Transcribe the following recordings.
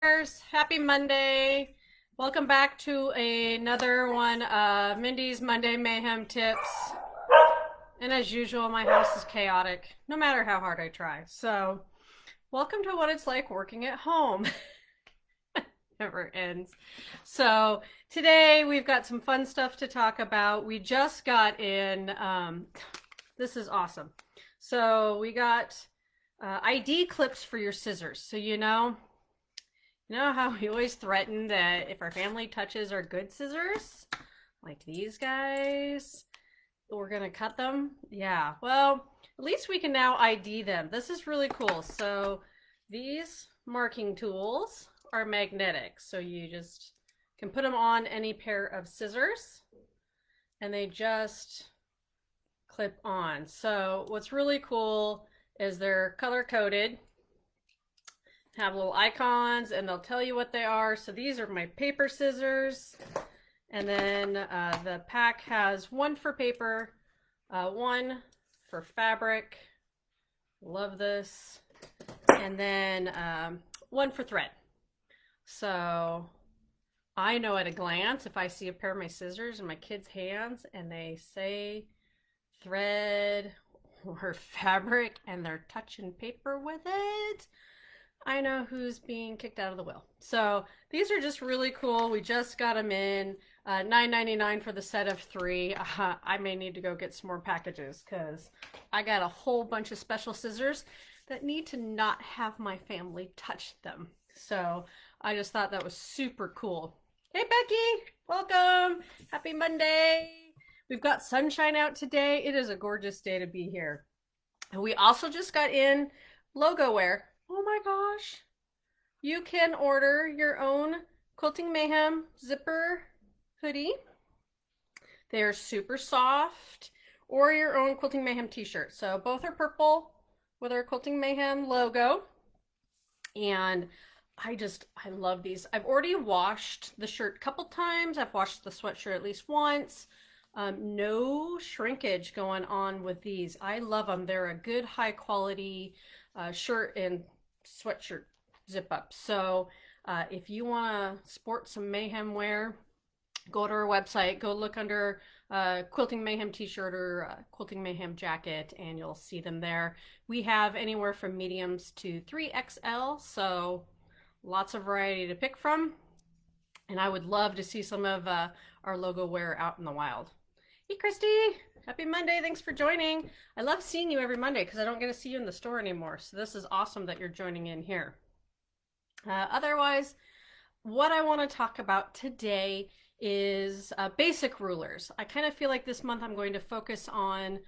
Happy Monday. Welcome back to another one of Mindy's Monday Mayhem tips. And as usual, my house is chaotic, no matter how hard I try. So, welcome to what it's like working at home. Never ends. So, today we've got some fun stuff to talk about. We just got in, this is awesome. So, we got ID clips for your scissors. So, you know how we always threaten that if our family touches our good scissors, like these guys, we're gonna cut them? Yeah, well, at least we can now ID them. This is really cool. So these marking tools are magnetic. So you just can put them on any pair of scissors and they just clip on. So what's really cool is they're color coded, have little icons, and they'll tell you what they are. So these are my paper scissors, and then the pack has one for paper, one for fabric, love this, and then one for thread. So I know at a glance if I see a pair of my scissors in my kids' hands and they say thread or fabric and they're touching paper with it, I know who's being kicked out of the will. So these are just really cool. We just got them in, $9.99 for the set of 3. I may need to go get some more packages because I got a whole bunch of special scissors that need to not have my family touch them. So I just thought that was super cool. Hey Becky, welcome. Happy Monday. We've got sunshine out today. It is a gorgeous day to be here. And we also just got in logo wear. Oh my gosh. You can order your own Quilting Mayhem zipper hoodie. They're super soft, or your own Quilting Mayhem t-shirt. So both are purple with our Quilting Mayhem logo. And I love these. I've already washed the shirt a couple times. I've washed the sweatshirt at least once. No shrinkage going on with these. I love them. They're a good high quality shirt and sweatshirt zip up. So if you want to sport some Mayhem wear, go to our website, go look under Quilting Mayhem t-shirt or Quilting Mayhem jacket, and you'll see them there. We have anywhere from mediums to 3XL, so lots of variety to pick from. And I would love to see some of our logo wear out in the wild. Hey Christy, happy Monday. Thanks for joining. I love seeing you every Monday because I don't get to see you in the store anymore. So this is awesome that you're joining in here. Otherwise, what I want to talk about today is basic rulers. I kind of feel like this month I'm going to focus on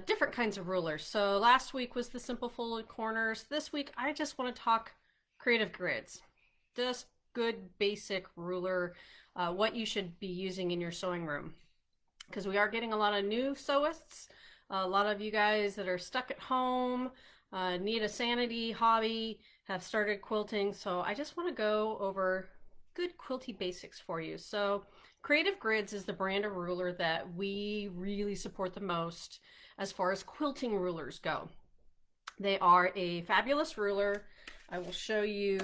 different kinds of rulers. So last week was the simple folded corners. This week I just want to talk creative grids. Just good basic ruler, what you should be using in your sewing room. Because we are getting a lot of new sewists, a lot of you guys that are stuck at home, need a sanity hobby, have started quilting. So I just want to go over good quilty basics for you. So Creative Grids is the brand of ruler that we really support the most as far as quilting rulers go. They are a fabulous ruler. I will show you,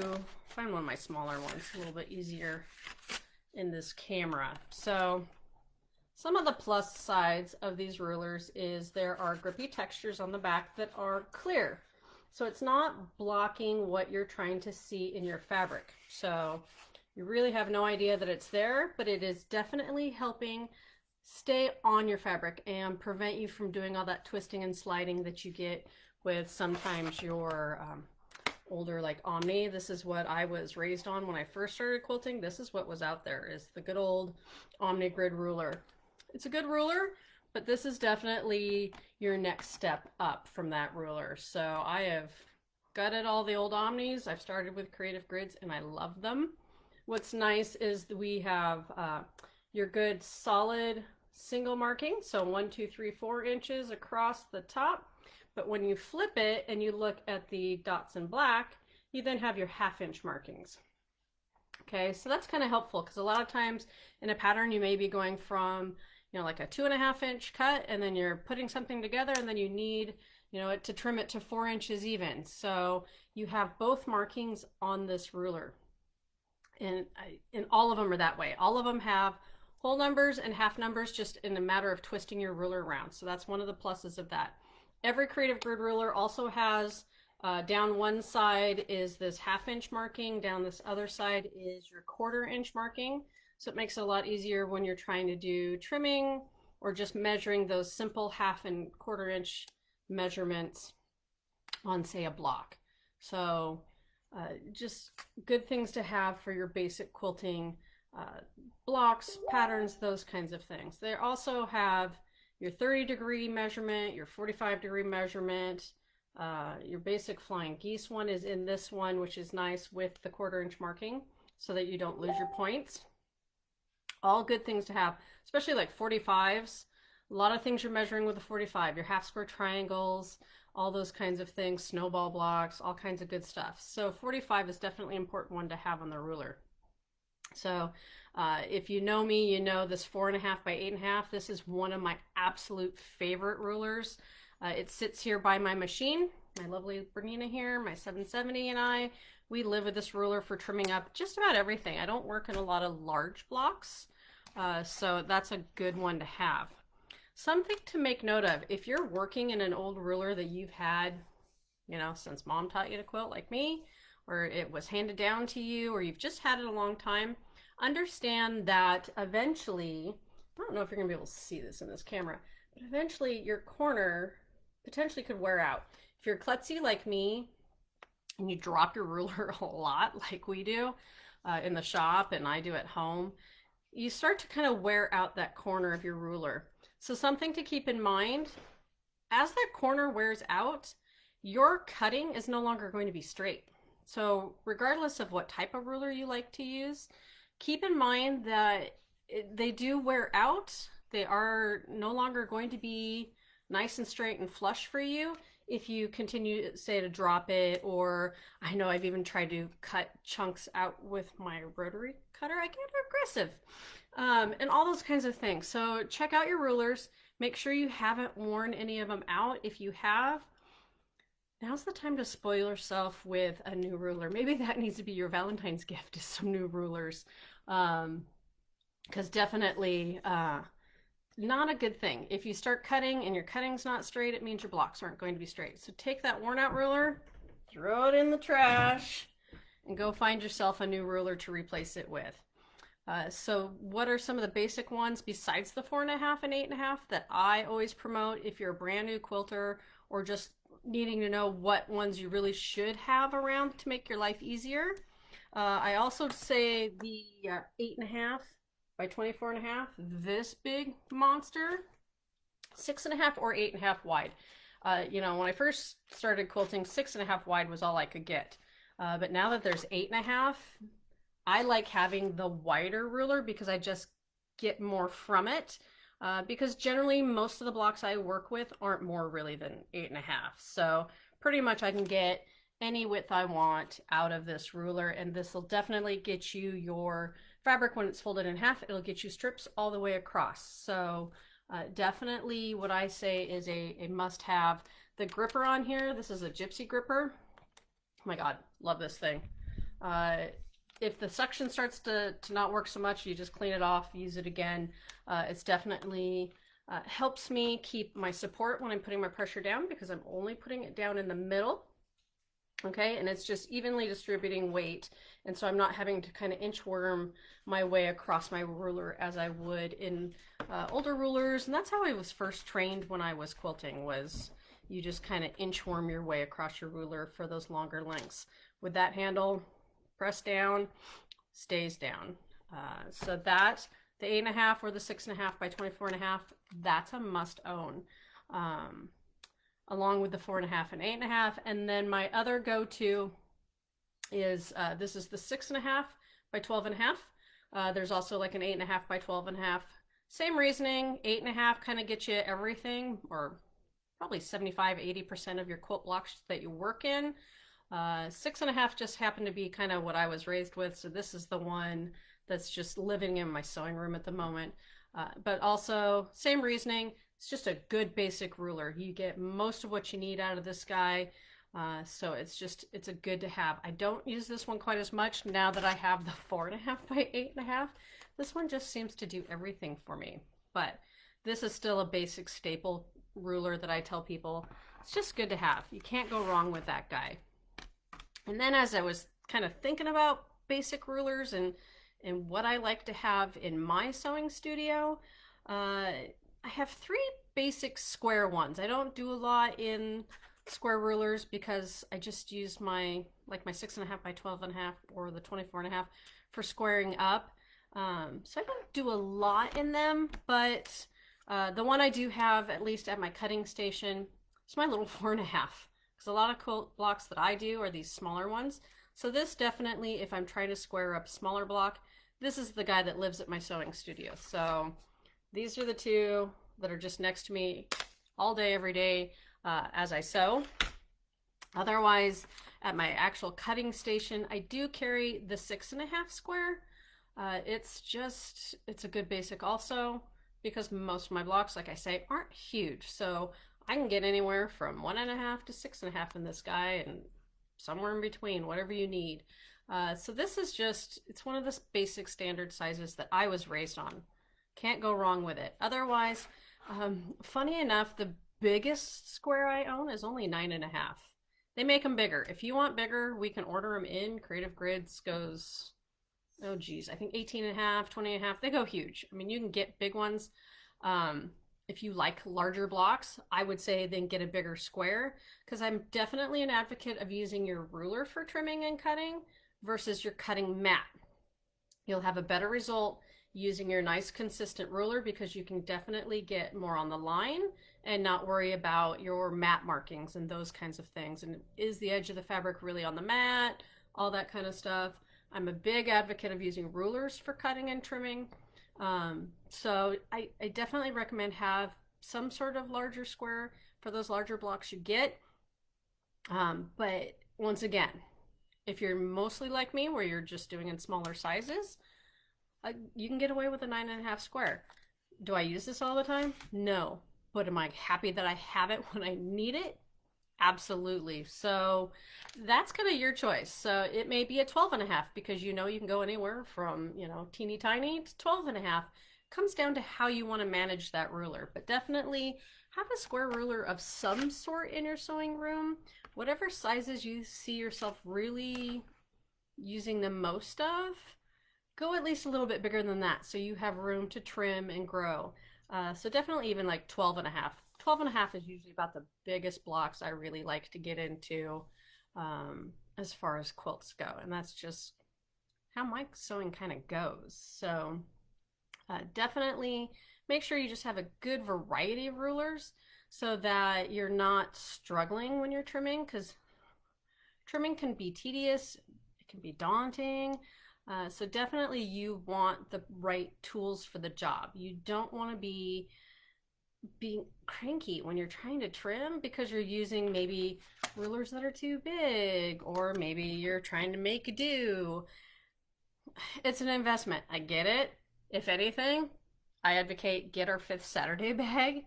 find one of my smaller ones, a little bit easier in this camera. So some of the plus sides of these rulers is there are grippy textures on the back that are clear. So it's not blocking what you're trying to see in your fabric. So you really have no idea that it's there, but it is definitely helping stay on your fabric and prevent you from doing all that twisting and sliding that you get with sometimes your older like Omni. This is what I was raised on when I first started quilting. This is what was out there, is the good old Omni grid ruler. It's a good ruler, but this is definitely your next step up from that ruler. So I have gutted all the old Omnis. I've started with Creative Grids and I love them. What's nice is that we have your good solid single marking. So 1, 2, 3, 4 inches across the top. But when you flip it and you look at the dots in black, you then have your 1/2 inch markings. Okay, so that's kind of helpful because a lot of times in a pattern you may be going from, like a 2.5 inch cut, and then you're putting something together and then you need, it to trim it to 4 inches even. So you have both markings on this ruler. And all of them are that way. All of them have whole numbers and half numbers, just in a matter of twisting your ruler around. So that's one of the pluses of that. Every creative grid ruler also has down one side is this half-inch marking, down this other side is your quarter-inch marking. So it makes it a lot easier when you're trying to do trimming or just measuring those simple half and quarter-inch measurements on, say, a block. So just good things to have for your basic quilting blocks, patterns, those kinds of things. They also have your 30-degree measurement, your 45-degree measurement. Your basic flying geese one is in this one, which is nice with the quarter-inch marking so that you don't lose your points. All good things to have, especially like 45s. A lot of things you're measuring with a 45, your half square triangles, all those kinds of things, snowball blocks, all kinds of good stuff. So 45 is definitely an important one to have on the ruler. So if you know me, you know this 4.5 by 8.5. This is one of my absolute favorite rulers. It sits here by my machine. My lovely Bernina here, my 770 and I, we live with this ruler for trimming up just about everything. I don't work in a lot of large blocks, so that's a good one to have. Something to make note of, if you're working in an old ruler that you've had, you know, since mom taught you to quilt like me, or it was handed down to you, or you've just had it a long time, understand that eventually, I don't know if you're gonna be able to see this in this camera, but eventually your corner potentially could wear out. If you're klutzy like me and you drop your ruler a lot like we do in the shop and I do at home, you start to kind of wear out that corner of your ruler. So something to keep in mind, as that corner wears out, your cutting is no longer going to be straight. So regardless of what type of ruler you like to use, keep in mind that they do wear out. They are no longer going to be nice and straight and flush for you if you continue, say, to drop it, or I know I've even tried to cut chunks out with my rotary cutter. I get aggressive. And all those kinds of things. So check out your rulers. Make sure you haven't worn any of them out. If you have, now's the time to spoil yourself with a new ruler. Maybe that needs to be your Valentine's gift, is some new rulers. Because definitely not a good thing. If you start cutting and your cutting's not straight, it means your blocks aren't going to be straight. So take that worn out ruler, throw it in the trash, and go find yourself a new ruler to replace it with. So what are some of the basic ones besides the 4.5 and 8.5 that I always promote if you're a brand new quilter or just needing to know what ones you really should have around to make your life easier? I also say the 8.5 by 24.5, this big monster, 6.5 or 8.5 wide. You know, when I first started quilting, 6.5 wide was all I could get. But now that there's 8.5, I like having the wider ruler because I just get more from it. Because generally most of the blocks I work with aren't more really than 8.5. So pretty much I can get any width I want out of this ruler, and this will definitely get you your fabric when it's folded in half. It'll get you strips all the way across. So definitely what I say is a must-have. The gripper on here, this is a gypsy gripper. Oh my god, love this thing. If the suction starts to not work so much, you just clean it off, use it again. It's definitely helps me keep my support when I'm putting my pressure down, because I'm only putting it down in the middle. Okay, and it's just evenly distributing weight, and so I'm not having to kind of inchworm my way across my ruler as I would in older rulers. And that's how I was first trained when I was quilting, was you just kind of inchworm your way across your ruler for those longer lengths. With that handle, press down, stays down. So that, the 8.5 or the 6.5 by 24.5, that's a must own. Along with the 4.5 and 8.5. And then my other go-to is, this is the 6.5 by 12.5. There's also like an 8.5 by 12.5. Same reasoning, 8.5 kind of gets you everything, or probably 75–80% of your quilt blocks that you work in. 6.5 just happened to be kind of what I was raised with, so this is the one that's just living in my sewing room at the moment. But also, same reasoning, it's just a good basic ruler. You get most of what you need out of this guy. So it's a good to have. I don't use this one quite as much now that I have the 4.5 by 8.5. This one just seems to do everything for me. But this is still a basic staple ruler that I tell people it's just good to have. You can't go wrong with that guy. And then as I was kind of thinking about basic rulers and what I like to have in my sewing studio, I have 3 basic square ones. I don't do a lot in square rulers because I just use my 6.5 by 12.5 or the 24.5 for squaring up. So I don't do a lot in them, but the one I do have, at least at my cutting station, is my little 4.5. Because a lot of quilt blocks that I do are these smaller ones. So this definitely, if I'm trying to square up a smaller block, this is the guy that lives at my sewing studio. So these are the 2 that are just next to me all day, every day as I sew. Otherwise, at my actual cutting station, I do carry the 6.5 square. It's a good basic also because most of my blocks, like I say, aren't huge. So I can get anywhere from 1.5 to 6.5 in this guy and somewhere in between, whatever you need. So this is it's one of the basic standard sizes that I was raised on. Can't go wrong with it. Otherwise, funny enough, the biggest square I own is only 9.5. They make them bigger. If you want bigger, we can order them in. Creative Grids goes, oh geez, I think 18.5, 20.5. They go huge. I mean, you can get big ones. If you like larger blocks, I would say then get a bigger square, because I'm definitely an advocate of using your ruler for trimming and cutting versus your cutting mat. You'll have a better result using your nice consistent ruler because you can definitely get more on the line and not worry about your mat markings and those kinds of things. And is the edge of the fabric really on the mat? All that kind of stuff. I'm a big advocate of using rulers for cutting and trimming. So I definitely recommend have some sort of larger square for those larger blocks you get. But once again, if you're mostly like me where you're just doing in smaller sizes, you can get away with a 9.5 square. Do I use this all the time? No. But am I happy that I have it when I need it? Absolutely. So that's kind of your choice. So it may be a 12.5 because you can go anywhere from, teeny tiny to 12.5. Comes down to how you want to manage that ruler. But definitely have a square ruler of some sort in your sewing room. Whatever sizes you see yourself really using the most of, go at least a little bit bigger than that so you have room to trim and grow. So definitely even like 12.5. 12.5 is usually about the biggest blocks I really like to get into as far as quilts go. And that's just how my sewing kind of goes. So definitely make sure you just have a good variety of rulers so that you're not struggling when you're trimming, because trimming can be tedious, it can be daunting. So definitely you want the right tools for the job. You don't want to be being cranky when you're trying to trim because you're using maybe rulers that are too big, or maybe you're trying to make do. It's an investment. I get it. If anything, I advocate get our 5th Saturday bag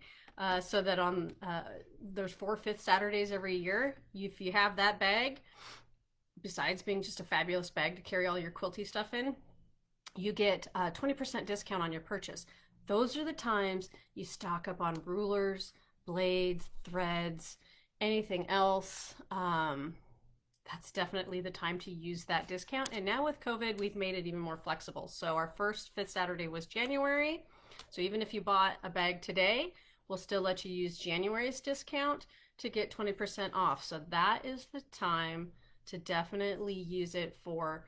so that on there's 4 5th Saturdays every year. If you have that bag, besides being just a fabulous bag to carry all your quilty stuff in, you get a 20% discount on your purchase. Those are the times you stock up on rulers, blades, threads, anything else. That's definitely the time to use that discount. And now with COVID, we've made it even more flexible. So our first 5th Saturday was January. So even if you bought a bag today, we'll still let you use January's discount to get 20% off. So that is the time to definitely use it for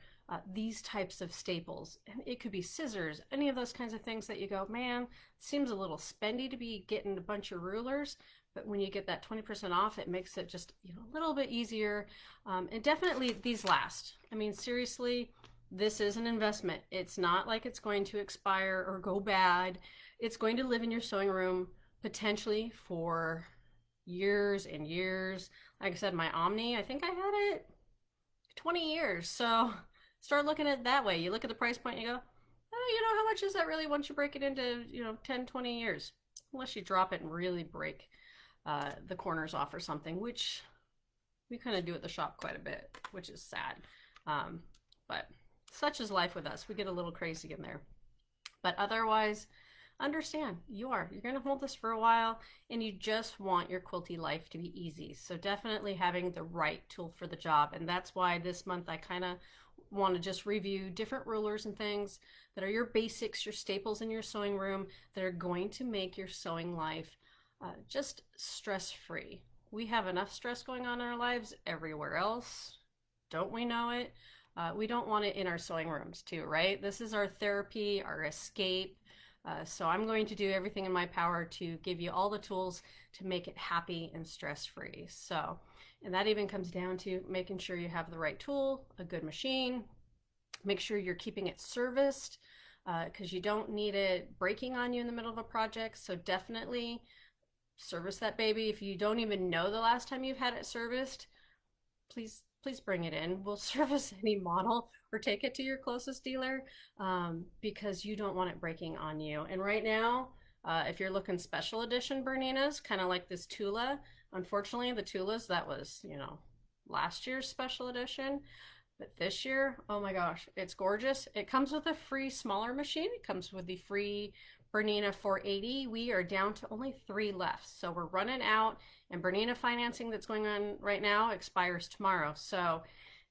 these types of staples. And it could be scissors, any of those kinds of things that you go, man, it seems a little spendy to be getting a bunch of rulers. But when you get that 20% off, it makes it just a little bit easier. And definitely these last. I mean, seriously, this is an investment. It's not like it's going to expire or go bad. It's going to live in your sewing room potentially for years and years. Like I said, my Omni, I think I had it 20 years. So start looking at it that way. You look at the price point and you go, oh, how much is that really once you break it into, 10, 20 years? Unless you drop it and really break the corners off or something, which We kind of do at the shop quite a bit, which is sad. But such is life with us. We get a little crazy in there. But otherwise, understand you're going to hold this for a while, and you just want your quilty life to be easy. So definitely having the right tool for the job. And that's why this month I kind of want to just review different rulers and things that are your basics, your staples in your sewing room that are going to make your sewing life just stress-free. We have enough stress going on in our lives everywhere else. Don't we know it? We don't want it in our sewing rooms too, right? This is our therapy, our escape. So I'm going to do everything in my power to give you all the tools to make it happy and stress-free. So, and that even comes down to making sure you have the right tool, a good machine, make sure you're keeping it serviced because you don't need it breaking on you in the middle of a project. So definitely service that baby. If you don't even know the last time you've had it serviced, please bring it in. We'll service any model or take it to your closest dealer because you don't want it breaking on you. And right now, if you're looking special edition Berninas, kind of like this Tula, unfortunately the Tulas, that was, you know, last year's special edition. But this year, oh my gosh, it's gorgeous. It comes with a free smaller machine. It comes with the free Bernina 480. We are down to only 3 left. So we're running out, and Bernina financing that's going on right now expires tomorrow. So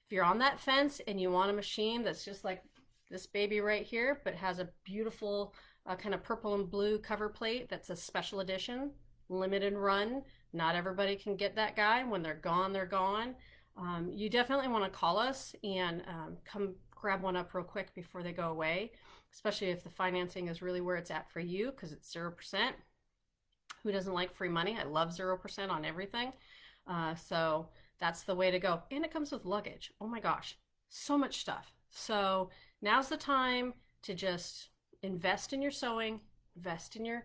if you're on that fence and you want a machine that's just like this baby right here, but has a beautiful kind of purple and blue cover plate, that's a special edition, limited run. Not everybody can get that guy. When they're gone, they're gone. You definitely want to call us and come grab one up real quick before they go away, especially if the financing is really where it's at for you, because it's 0%. Who doesn't like free money? I love 0% on everything. So that's the way to go. And it comes with luggage. Oh my gosh, so much stuff. So now's the time to just invest in your sewing, invest in your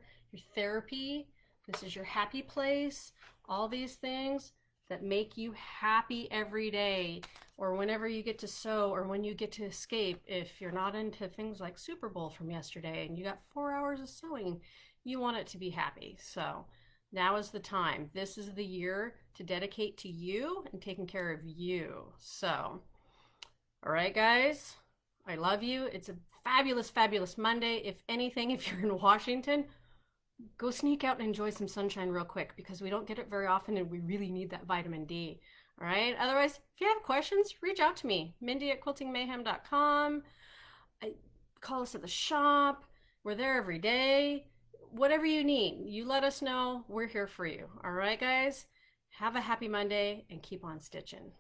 therapy. This is your happy place. All these things that make you happy every day, or whenever you get to sew, or when you get to escape. If you're not into things like Super Bowl from yesterday and you got 4 hours of sewing, you want it to be happy. So now is the time. This is the year to dedicate to you and taking care of you. So, all right, guys, I love you. It's a fabulous, fabulous Monday. If anything, if you're in Washington, go sneak out and enjoy some sunshine real quick, because we don't get it very often and we really need that vitamin D. All right. Otherwise, if you have questions, reach out to me, Mindy at quiltingmayhem.com. Call us at the shop. We're there every day. Whatever you need, you let us know. We're here for you. All right, guys. Have a happy Monday and keep on stitching.